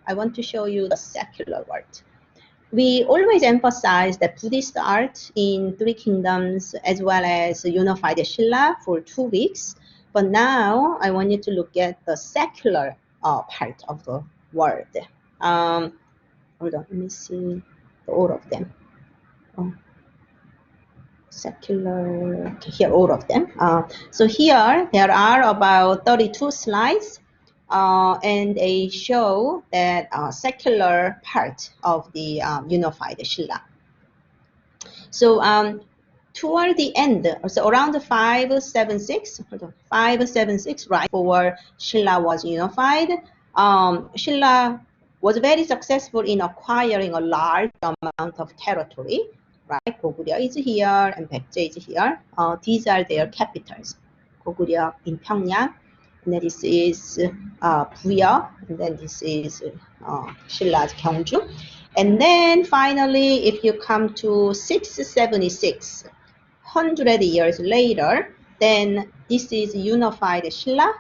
I want to show you the secular art. We always emphasize the Buddhist art in Three Kingdoms as well as unified Silla for 2 weeks. But now I want you to look at the secular part of the world. Hold on, let me see all of them. Secular, okay, here all of them. So here there are about 32 slides, and they show that secular part of the unified Silla. So toward the end, so around 576, right before Silla was unified, Silla was very successful in acquiring a large amount of territory. Right, Goguryeo is here and Baekje is here. These are their capitals. Goguryeo in Pyongyang, and then this is Buyeo, and then this is Silla's Gyeongju. And then finally, if you come to 676, 100 years later, then this is unified Silla.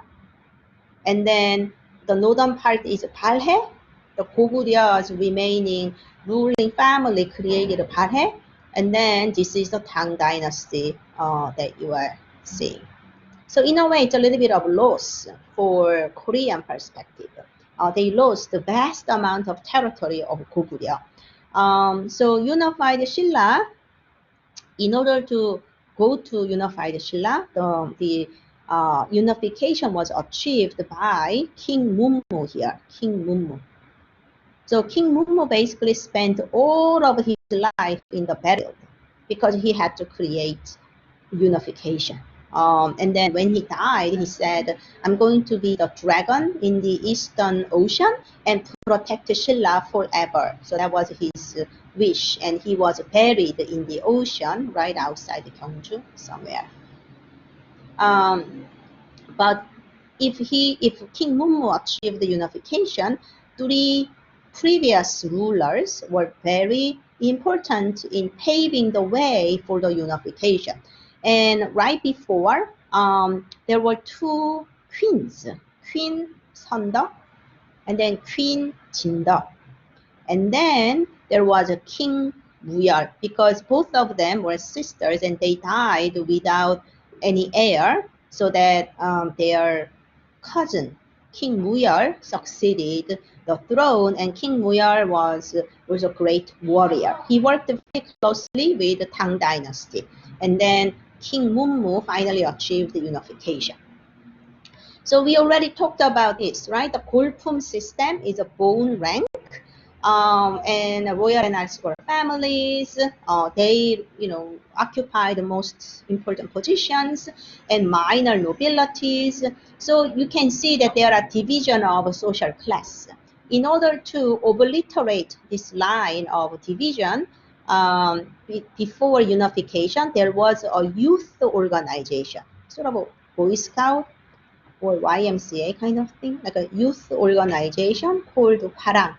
And then the northern part is Balhae. The Goguryeo's remaining ruling family created Balhae. And then this is the Tang dynasty that you are seeing. So in a way, it's a little bit of loss for Korean perspective. They lost the vast amount of territory of Goguryeo. So unified Silla, in order to go to unified Silla, the unification was achieved by King Munmu here, King Munmu. So King Munmu basically spent all of his life in the battle because he had to create unification. And then when he died, he said, I'm going to be the dragon in the Eastern Ocean and protect Silla forever. So that was his wish. And he was buried in the ocean right outside Gyeongju somewhere. But if King Munmu achieved the unification, 3 previous rulers were very important in paving the way for the unification. And right before, there were 2 queens, Queen Seondeok and then Queen Jindeok. And then there was a King Muyeol, because both of them were sisters and they died without any heir, so that their cousin, King Muyeol, succeeded the throne, and King Muyeol was a great warrior. He worked very closely with the Tang dynasty, and then King Munmu finally achieved the unification. So we already talked about this, right? The Golpum system is a bone rank, and royal and aristocratic families, they, occupy the most important positions, and minor nobilities. So you can see that there are division of social class. In order to obliterate this line of division, before unification, there was a youth organization, sort of a Boy Scout or YMCA kind of thing, like a youth organization called Hwarang.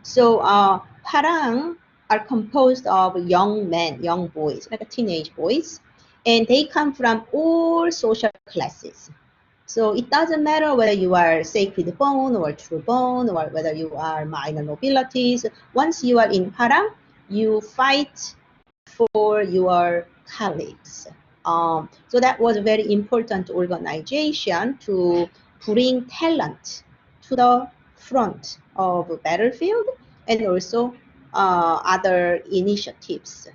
So Hwarang are composed of young men, young boys, like teenage boys, and they come from all social classes. So it doesn't matter whether you are sacred bone or true bone, or whether you are minor nobilities. Once you are in Hwarang, you fight for your colleagues. So that was a very important organization to bring talent to the front of the battlefield, and also other initiatives.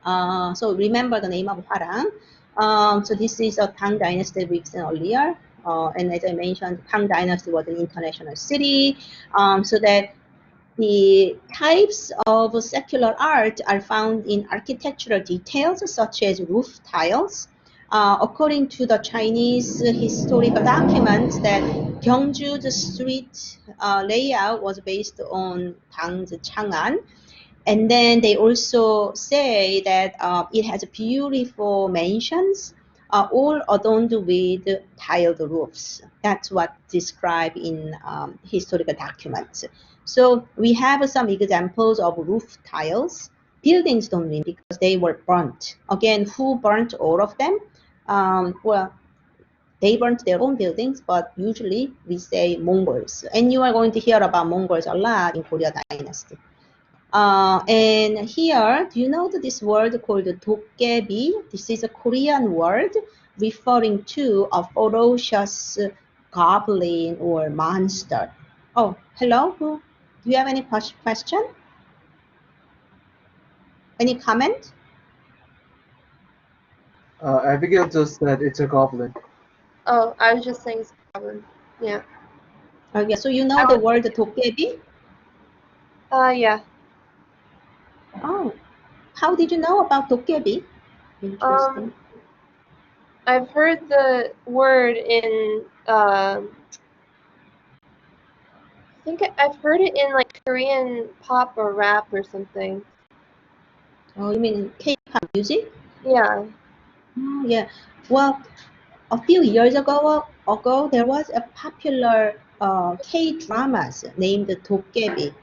So remember the name of Hwarang. So this is a Tang dynasty we've seen earlier. And as I mentioned, Tang dynasty was an international city, so that the types of secular art are found in architectural details such as roof tiles. According to the Chinese historical documents, that Gyeongju's street layout was based on Tang's Chang'an. And then they also say that it has beautiful mansions, all adorned with tiled roofs. That's what described in historical documents. So we have some examples of roof tiles. Buildings don't win because they were burnt. Again, who burnt all of them? Well, they burnt their own buildings, but usually we say Mongols. And you are going to hear about Mongols a lot in Korea dynasty. And here, do you know this word called dokkaebi? This is a Korean word referring to a ferocious goblin or monster. Oh, hello. Do you have any question? Any comment? Abigail just said it's a goblin. Oh, I was just saying it's a goblin. Yeah. Yeah. So you know the word dokkaebi? Yeah. Oh, how did you know about dokkaebi? Interesting. I've heard the word in I think I've heard it in like Korean pop or rap or something. Oh, you mean K-pop music? Yeah. Oh, yeah. Well, a few years ago, there was a popular K-dramas named dokkaebi.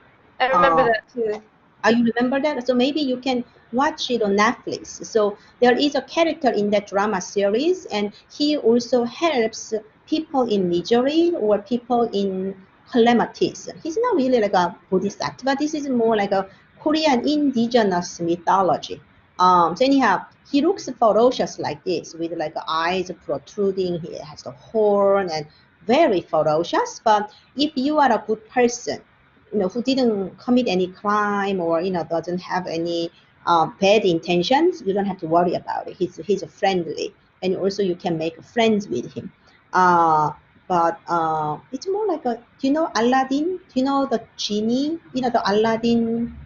I remember that too. You remember that? So maybe you can watch it on Netflix. So there is a character in that drama series, and he also helps people in misery or people in calamities. He's not really like a bodhisattva. This is more like a Korean indigenous mythology. So anyhow, he looks ferocious like this, with like eyes protruding. He has the horn and very ferocious. But if you are a good person, who didn't commit any crime or doesn't have any bad intentions, you don't have to worry about it. He's friendly, and also you can make friends with him. But it's more like a. Do you know Aladdin? Do you know the genie? The Aladdin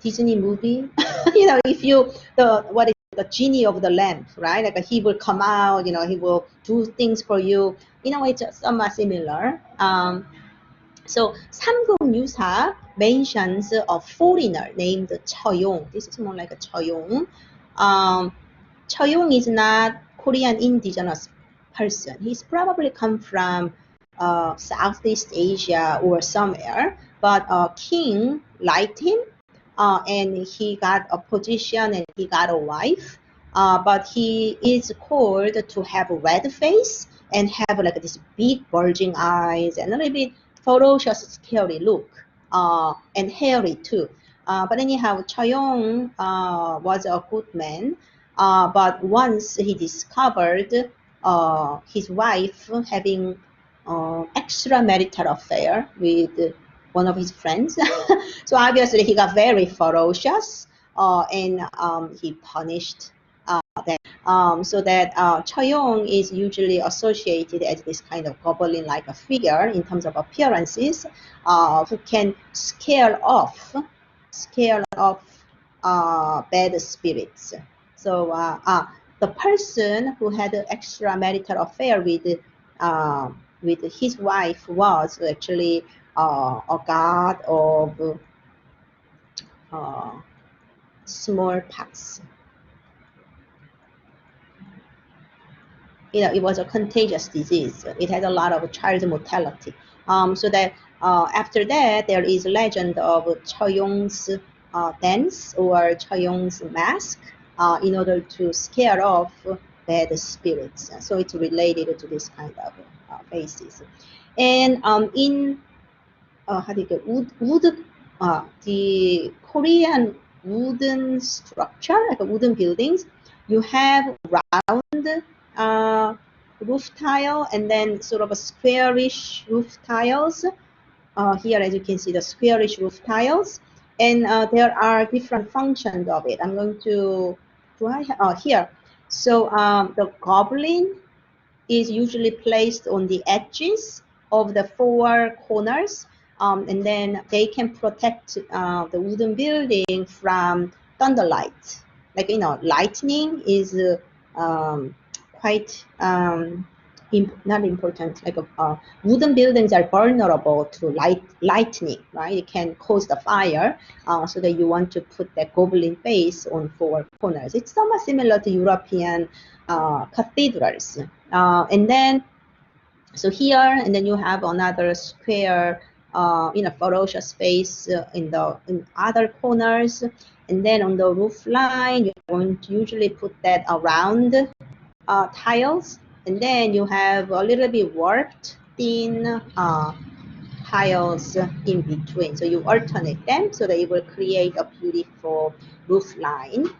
Disney movie. If you what is the genie of the lamp, right? Like he will come out. He will do things for you. It's somewhat similar. So Samguk Yusa mentions a foreigner named Choyong. This is more like a Choyong. Choyong is not Korean indigenous person. He's probably come from Southeast Asia or somewhere. But king liked him, and he got a position and he got a wife. But he is called to have a red face and have like this big bulging eyes and a little bit ferocious, scary look, and hairy too. But anyhow, Choyong was a good man. But once he discovered his wife having extramarital affair with one of his friends, so obviously he got very ferocious, and he punished them. So that Choyong is usually associated as this kind of goblin-like figure in terms of appearances, who can scare off bad spirits. So the person who had an extramarital affair with his wife was actually a god of smallpox. It was a contagious disease. It had a lot of child mortality. So that after that, there is a legend of Choyong's dance or Choyong's mask in order to scare off bad spirits. So it's related to this kind of faces. And in how do you get wood the Korean wooden structure, like wooden buildings, you have round roof tile and then sort of a squarish roof tiles. Here, as you can see, the squarish roof tiles, and there are different functions of it. I'm going to here. So the goblin is usually placed on the edges of the four corners, and then they can protect the wooden building from thunderlight. Like lightning is quite not important. Like wooden buildings are vulnerable to lightning, right? It can cause the fire, so that you want to put that goblin face on four corners. It's somewhat similar to European cathedrals. And then, so here, and then you have another square, ferocious face in other corners. And then on the roof line, you're going to usually put that around tiles. And then you have a little bit warped thin tiles in between. So you alternate them so that it will create a beautiful roof line.